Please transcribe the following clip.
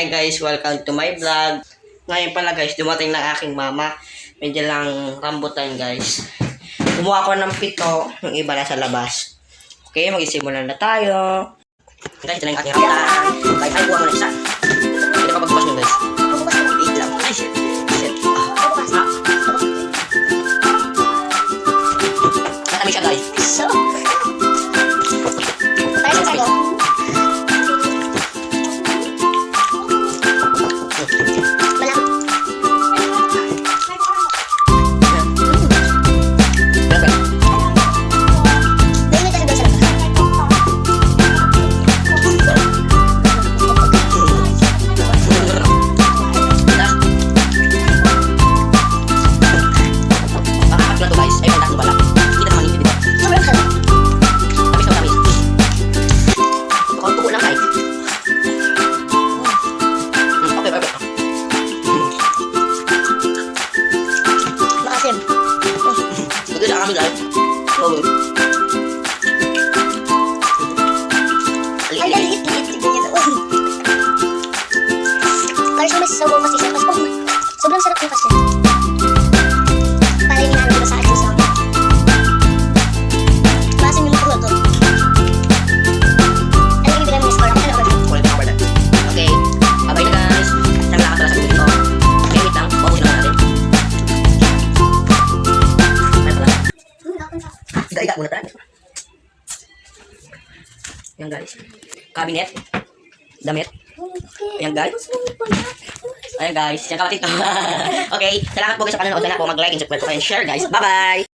Hi guys, welcome to my vlog. Ngayon pala guys, dumating na aking mama. Medyo lang rambutan guys. Kumuha ko ng pito, yung iba na sa labas. Okay, mag-isimulan na tayo. Guys, ito na yung aking rambutan. Okay, ay buha mo na isa. Pwede pa pagbukas nyo guys. Wait lang. Ay, shit. Matami siya guys. So, tayo sa tayo. Good kami guys. Ay, liit. Tignan niya doon. Para siya may sasawaw kasi siya. Sobrang sarap yung kasi. Para yung hinalo ko sa akin sa akin. Basta yung luto doon. Ano yung ibigay mo yung score? Okay. Abay na guys. Saan lang pala sa video. Okay, wait lang. Bawas naman natin. Iga muna tayo. Ayan guys. Cabinet. Damit. Ayan guys. Ayan guys. Yan kapatid ko. Okay. Salamat po guys sa panonood. Sana po mag-like and subscribe and share guys. Bye-bye!